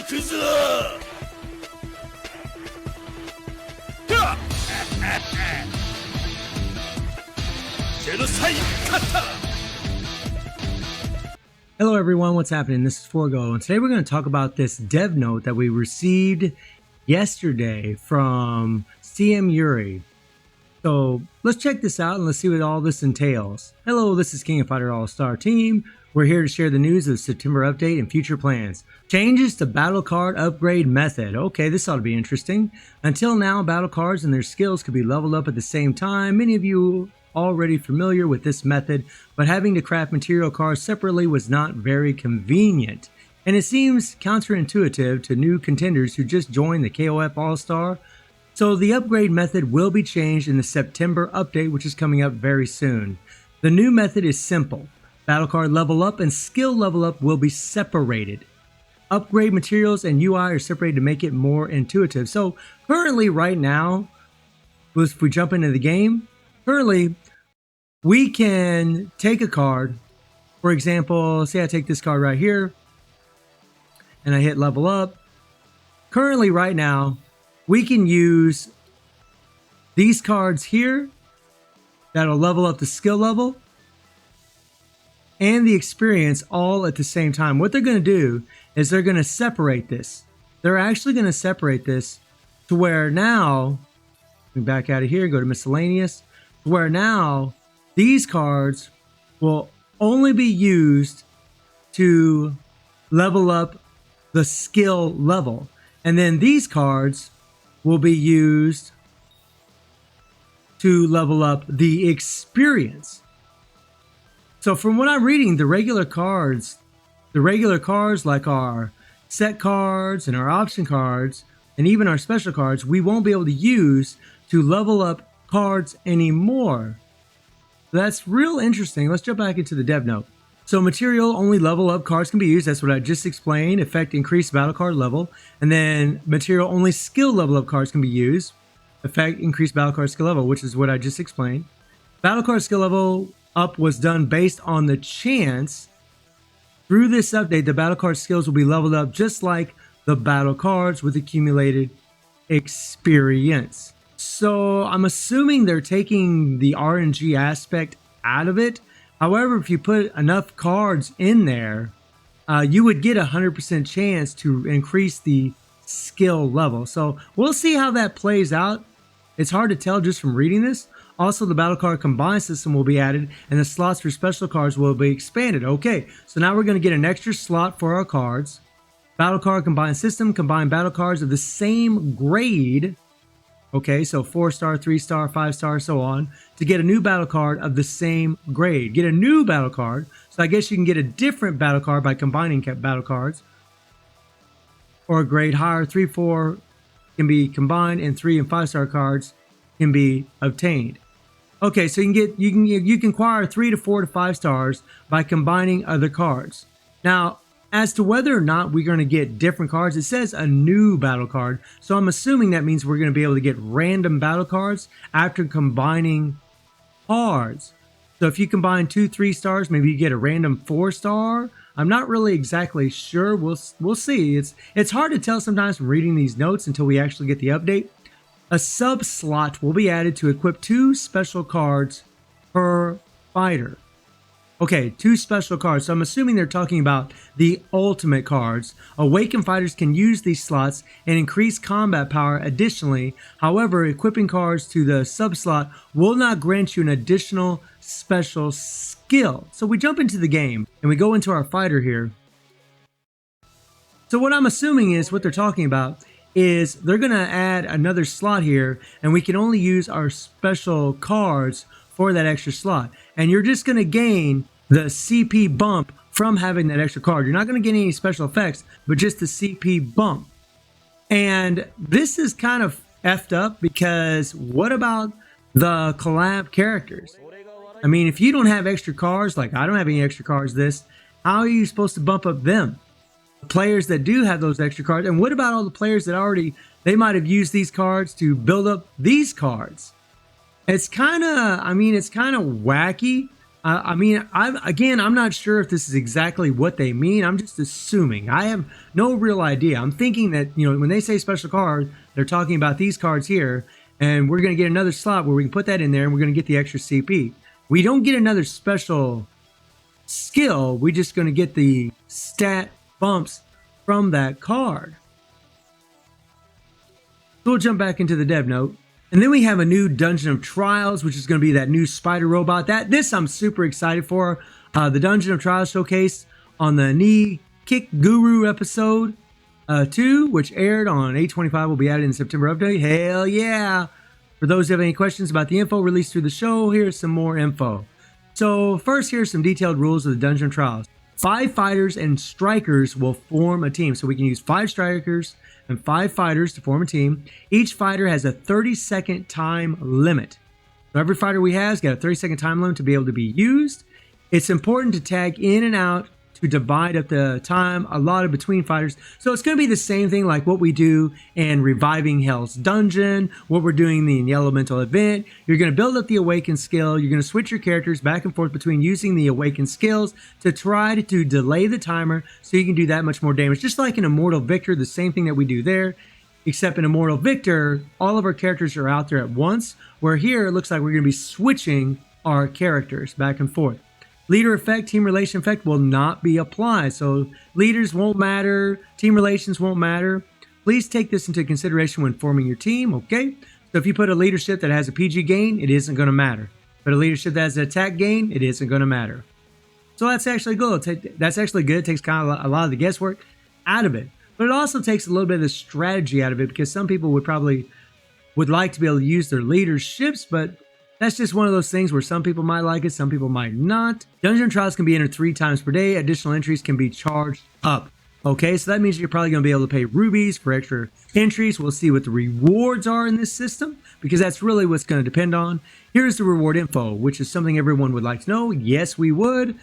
くぞジェノサイカッタ Hello everyone, what's happening? This is Forgo, and today we're going to talk about this dev note that we received yesterday from CM Yuri. So let's check this out and let's see what all this entails. Hello, this is King of Fighter All-Star Team. We're here to share the news of the September update and future plans. Changes to battle card upgrade method. Okay, this ought to be interesting. Until now, battle cards and their skills could be leveled up at the same time. Many of you already familiar with this method, but having to craft material cards separately was not very convenient, and it seems counterintuitive to new contenders who just joined the KOF All-Star. So the upgrade method will be changed in the September update, which is coming up very soon. The new method is simple. Battle card level up and skill level up will be separated. Upgrade materials and UI are separated to make it more intuitive. So currently right now, if we jump into the game, currently, we can take a card. For example, say I take this card right here and I hit level up. Currently, right now, we can use these cards here that'll level up the skill level and the experience all at the same time. What they're going to do is they're going to separate this. They're actually going to separate this to where now, let me back out of here, go to miscellaneous, where now these cards will only be used to level up the skill level, and then these cards will be used to level up the experience. So from what I'm reading, the regular cards like our set cards and our option cards and even our special cards, we won't be able to use to level up cards anymore. That's real interesting. Let's jump back into the dev note. So material only level up cards can be used. That's what I just explained. Effect increased battle card level. And then material only skill level up cards can be used. Effect increased battle card skill level, which is what I just explained. Battle card skill level up was done based on the chance. Through this update, the battle card skills will be leveled up just like the battle cards with accumulated experience. So I'm assuming they're taking the RNG aspect out of it. However, if you put enough cards in there, you would get 100% chance to increase the skill level. So we'll see how that plays out. It's hard to tell just from reading this. Also, the battle card combine system will be added and the slots for special cards will be expanded. Okay, so now we're going to get an extra slot for our cards. Battle card combine system, combine battle cards of the same grade. Okay, so 4-star, 3-star, 5-star, so on, to get a new battle card of the same grade. Get a new battle card. So I guess you can get a different battle card by combining battle cards. Or a grade higher, 3, 4 can be combined, and 3 and 5-star cards can be obtained. Okay, so you can acquire 3 to 4 to 5 stars by combining other cards. Now, as to whether or not we're going to get different cards, it says a new battle card. So I'm assuming that means we're going to be able to get random battle cards after combining cards. So if you combine 2 3-stars, maybe you get a random 4-star. I'm not really exactly sure. We'll see. It's hard to tell sometimes from reading these notes until we actually get the update. A sub slot will be added to equip 2 special cards per fighter. Okay, 2 special cards. So I'm assuming they're talking about the ultimate cards. Awakened fighters can use these slots and increase combat power additionally. However, equipping cards to the sub slot will not grant you an additional special skill. So we jump into the game and we go into our fighter here. So what I'm assuming is what they're talking about is they're going to add another slot here, and we can only use our special cards for that extra slot. And you're just going to gain the CP bump from having that extra card. You're not going to get any special effects, but just the CP bump. And this is kind of effed up because what about the collab characters? I mean, if you don't have extra cards, like I don't have any extra cards how are you supposed to bump up them? Players that do have those extra cards. And what about all the players that they might have used these cards to build up these cards? It's kind of, it's kind of wacky I mean, I'm not sure if this is exactly what they mean. I'm just assuming. I have no real idea. I'm thinking that, when they say special card, they're talking about these cards here, and we're going to get another slot where we can put that in there, and we're going to get the extra CP. We don't get another special skill. We're just going to get the stat bumps from that card. So we'll jump back into the dev note. And then we have a new Dungeon of Trials, which is going to be that new spider robot. This I'm super excited for. The Dungeon of Trials showcase on the Knee Kick Guru episode 2, which aired on 8/25, will be added in the September update. Hell yeah! For those who have any questions about the info released through the show, here's some more info. So first, here's some detailed rules of the Dungeon of Trials. 5 fighters and strikers will form a team. So we can use 5 strikers and 5 fighters to form a team. Each fighter has a 30-second time limit. So every fighter we have has got a 30-second time limit to be able to be used. It's important to tag in and out to divide up the time allotted between fighters. So it's going to be the same thing like what we do in Reviving Hell's Dungeon, what we're doing in the Elemental event. You're going to build up the Awaken skill. You're going to switch your characters back and forth between using the Awaken skills to try to delay the timer so you can do that much more damage. Just like in Immortal Victor, the same thing that we do there, except in Immortal Victor, all of our characters are out there at once, where here it looks like we're going to be switching our characters back and forth. Leader effect, team relation effect will not be applied. So leaders won't matter, team relations won't matter. Please take this into consideration when forming your team, okay? So if you put a leadership that has a PG gain, it isn't going to matter. But a leadership that has an attack gain, it isn't going to matter. So that's actually good. That's actually good. It takes kind of a lot of the guesswork out of it. But it also takes a little bit of the strategy out of it, because some people would like to be able to use their leaderships, but that's just one of those things where some people might like it, some people might not. Dungeon Trials can be entered 3 times per day. Additional entries can be charged up. Okay, so that means you're probably going to be able to pay rubies for extra entries. We'll see what the rewards are in this system, because that's really what's going to depend on. Here's the reward info, which is something everyone would like to know. Yes, we would.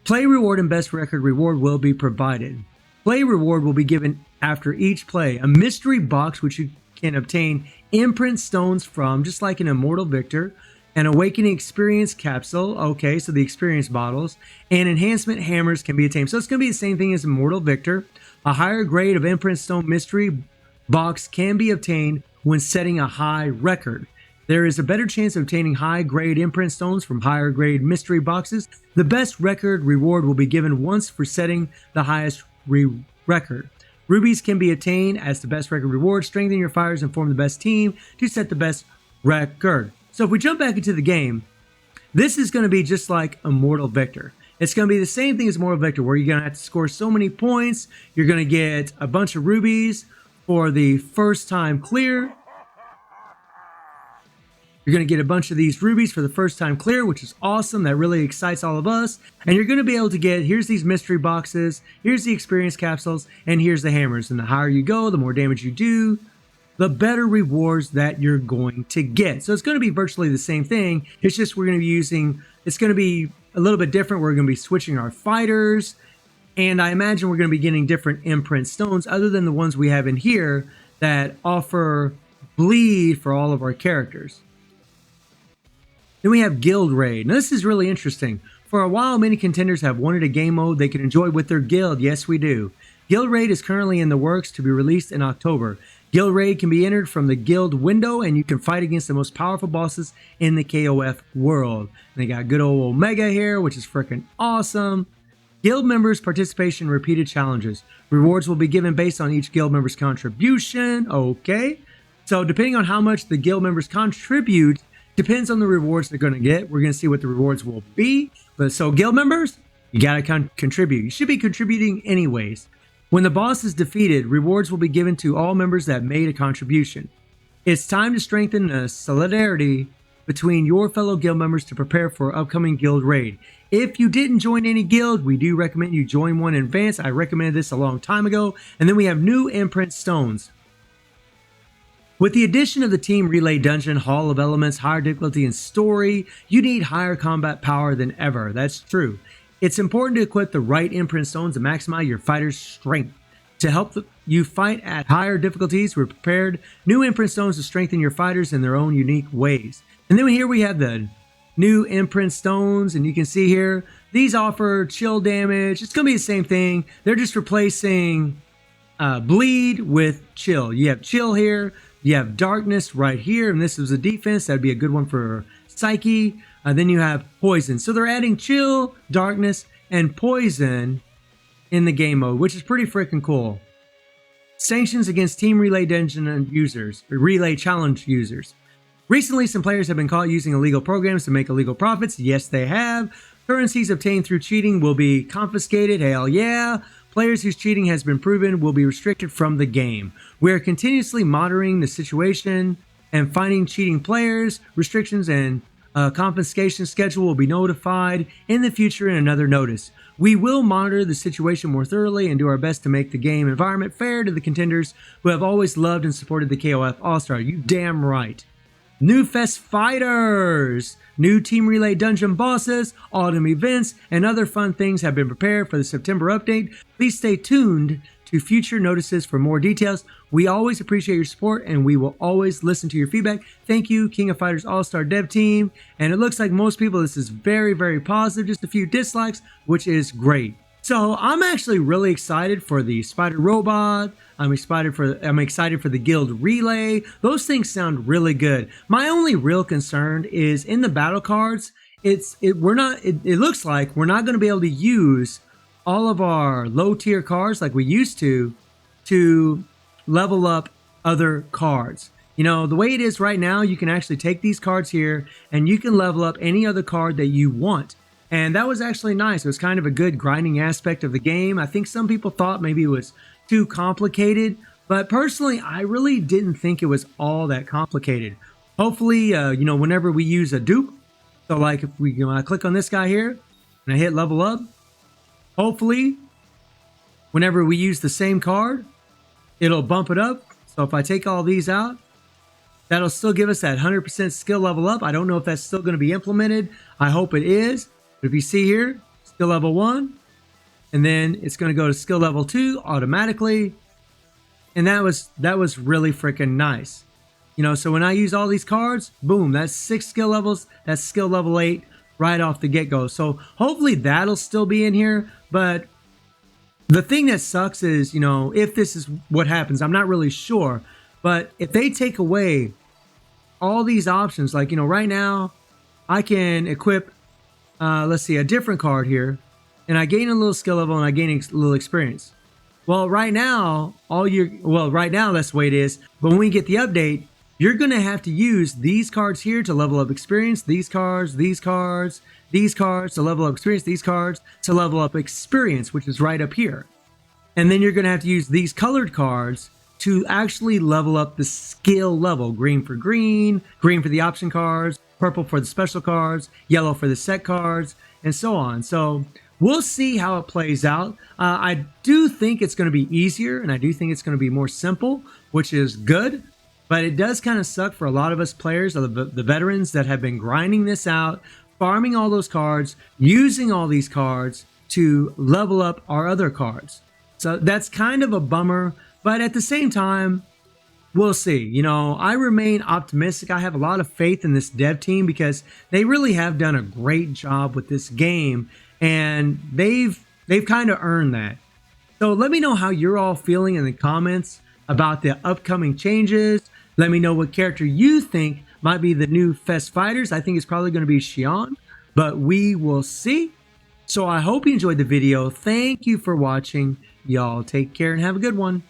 Play reward and best record reward will be provided. Play reward will be given after each play. A mystery box, which you can obtain imprint stones from, just like in Immortal Victor. An Awakening Experience Capsule, okay, so the experience bottles, and enhancement hammers can be attained. So it's going to be the same thing as Immortal Victor. A higher grade of Imprint Stone Mystery Box can be obtained when setting a high record. There is a better chance of obtaining high-grade Imprint Stones from higher-grade Mystery Boxes. The best record reward will be given once for setting the highest record. Rubies can be attained as the best record reward. Strengthen your fighters and form the best team to set the best record. So if we jump back into the game, this is going to be just like Immortal Victor. It's going to be the same thing as Immortal Victor, where you're going to have to score so many points. You're going to get a bunch of rubies for the first time clear. You're going to get a bunch of these rubies for the first time clear, which is awesome. That really excites all of us. And you're going to be able to get, here's these mystery boxes, here's the experience capsules, and here's the hammers. And the higher you go, the more damage you do, the better rewards that you're going to get. So it's going to be virtually the same thing. It's just we're going to be using, it's going to be a little bit different. We're going to be switching our fighters. And I imagine we're going to be getting different imprint stones other than the ones we have in here that offer bleed for all of our characters. Then we have Guild Raid. Now this is really interesting. For a while, many contenders have wanted a game mode they can enjoy with their guild. Yes, we do. Guild Raid is currently in the works to be released in October. Guild Raid can be entered from the guild window, and you can fight against the most powerful bosses in the KOF world. And they got good old Omega here, which is freaking awesome. Guild members' participation in repeated challenges. Rewards will be given based on each guild member's contribution. Okay. So depending on how much the guild members contribute, depends on the rewards they're going to get. We're going to see what the rewards will be. But so guild members, you got to contribute. You should be contributing anyways. When the boss is defeated, rewards will be given to all members that made a contribution. It's time to strengthen the solidarity between your fellow guild members to prepare for upcoming guild raid. If you didn't join any guild, we do recommend you join one in advance. I recommended this a long time ago. And then we have new imprint stones. With the addition of the Team Relay Dungeon, Hall of Elements, higher difficulty, and story, you need higher combat power than ever. That's true. It's important to equip the right imprint stones to maximize your fighter's strength. To help you fight at higher difficulties, we're prepared new imprint stones to strengthen your fighters in their own unique ways. And then here we have the new imprint stones, and you can see here, these offer chill damage. It's going to be the same thing. They're just replacing bleed with chill. You have chill here. You have darkness right here, and this is a defense. That'd be a good one for Psyche. Then you have poison. So they're adding chill, darkness, and poison in the game mode, which is pretty freaking cool. Sanctions against Team Relay Dungeon users, or Relay Challenge users. Recently, some players have been caught using illegal programs to make illegal profits. Yes, they have. Currencies obtained through cheating will be confiscated. Hell yeah. Players whose cheating has been proven will be restricted from the game. We are continuously monitoring the situation and finding cheating players. Restrictions and confiscation schedule will be notified in the future in another notice. We will monitor the situation more thoroughly and do our best to make the game environment fair to the contenders who have always loved and supported the KOF All-Star. You damn right. New Fest Fighters, new Team Relay Dungeon bosses, autumn events, and other fun things have been prepared for the September update. Please stay tuned to future notices for more details. We always appreciate your support and we will always listen to your feedback. Thank you, King of Fighters All-Star Dev Team. And it looks like most people, this is very, very positive. Just a few dislikes, which is great. So I'm actually really excited for the Spider Robot. I'm excited for the Guild Relay. Those things sound really good. My only real concern is in the battle cards. It looks like we're not going to be able to use all of our low tier cards like we used to level up other cards. You know, the way it is right now, you can actually take these cards here and you can level up any other card that you want. And that was actually nice. It was kind of a good grinding aspect of the game. I think some people thought maybe it was too complicated, but personally, I really didn't think it was all that complicated. Hopefully, you know, whenever we use a dupe, so like if we click on this guy here and I hit level up, hopefully, whenever we use the same card, it'll bump it up. So if I take all these out, that'll still give us that 100% skill level up. I don't know if that's still going to be implemented. I hope it is. But if you see here, skill level 1, and then it's going to go to skill level 2 automatically. And that was really freaking nice. You know, so when I use all these cards, boom, that's 6 skill levels. That's skill level 8 right off the get-go. So hopefully that'll still be in here. But the thing that sucks is, you know, if this is what happens, I'm not really sure. But if they take away all these options, like, you know, right now I can equip, let's see, a different card here. And I gain a little skill level and I gain a little experience. Well, right now, right now that's the way it is. But when we get the update, you're going to have to use these cards here to level up experience, these cards to level up experience, these cards to level up experience, which is right up here. And then you're going to have to use these colored cards to actually level up the skill level. Green for green, green for the option cards, purple for the special cards, yellow for the set cards, and so on. So we'll see how it plays out. I do think it's going to be easier, and I do think it's going to be more simple, which is good. But it does kind of suck for a lot of us players, the veterans that have been grinding this out, farming all those cards, using all these cards to level up our other cards. So that's kind of a bummer. But at the same time, we'll see. You know, I remain optimistic. I have a lot of faith in this dev team because they really have done a great job with this game. And they've kind of earned that. So let me know how you're all feeling in the comments about the upcoming changes. Let me know what character you think might be the new Fest Fighters. I think it's probably going to be Xion, but we will see. So I hope you enjoyed the video. Thank you for watching. Y'all take care and have a good one.